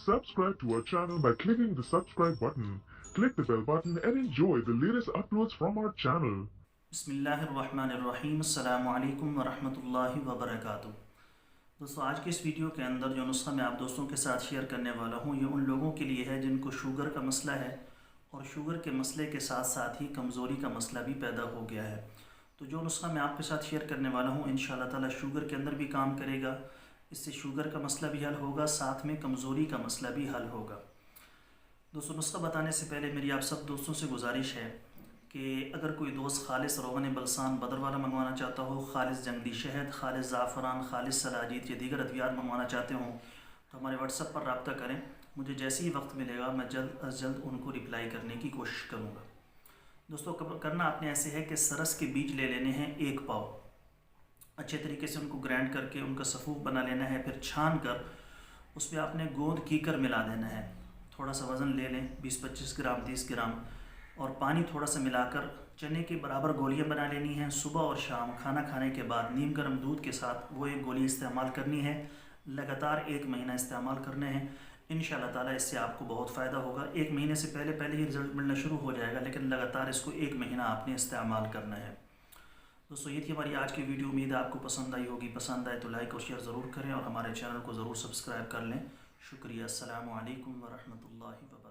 subscribe to our channel by clicking the subscribe button. Click the bell button and enjoy the latest uploads from our channel. बिस्मिल्लाहिर्रहमानिर्रहीम अस्सलामु अलैकुम वरहमतुल्लाहि वबरकातुहू। दोस्तों, आज के इस वीडियो के अंदर जो नुस्खा मैं आप दोस्तों के साथ शेयर करने वाला हूँ, ये उन लोगों के लिए है जिनको शुगर का मसला है और शुगर के मसले के साथ साथ ही कमज़ोरी का मसला भी पैदा हो गया है। तो जो नुस्खा मैं आपके साथ शेयर करने वाला हूँ, इंशाअल्लाह ताला शुगर के अंदर भी काम करेगा। इससे शुगर का मसला भी हल होगा, साथ में कमज़ोरी का मसला भी हल होगा। दोस्तों, नुस्खा बताने से पहले मेरी आप सब दोस्तों से गुजारिश है कि अगर कोई दोस्त खालिस रोगन बलसान बदर वाला मंगवाना चाहता हो, खालिस जंगली शहद, खालिस ज़ाफ़रान, खालिस सलाजीत या दीगर अद्वियात मंगवाना चाहते हो तो हमारे व्हाट्सएप पर रब्ता करें। मुझे जैसे ही वक्त मिलेगा मैं जल्द अज जल्द उनको रिप्लाई करने की कोशिश करूँगा। दोस्तों, करना आपने ऐसे है कि सरस के बीज ले लेने हैं 1 पाव। अच्छे तरीके से उनको ग्राइंड करके उनका सफ़ूफ बना लेना है। फिर छान कर उस पर आपने गोंद कीकर मिला देना है। थोड़ा सा वज़न ले लें, 20-25 ग्राम 30 ग्राम, और पानी थोड़ा सा मिलाकर चने के बराबर गोलियां बना लेनी हैं। सुबह और शाम खाना खाने के बाद नीम गर्म दूध के साथ वो एक गोली इस्तेमाल करनी है। लगातार 1 महीना इस्तेमाल करने हैं। इंशाअल्लाह ताला इससे आपको बहुत फ़ायदा होगा। 1 महीने से पहले पहले ही रिज़ल्ट मिलना शुरू हो जाएगा, लेकिन लगातार इसको 1 महीना आपने इस्तेमाल करना है। दोस्तों, ये थी हमारी आज की वीडियो। उम्मीद है आपको पसंद आई होगी। पसंद आए तो लाइक और शेयर ज़रूर करें और हमारे चैनल को ज़रूर सब्सक्राइब कर लें। शुक्रिया। अस्सलामु अलैकुम वरहमतुल्लाहि वबरकातुहू।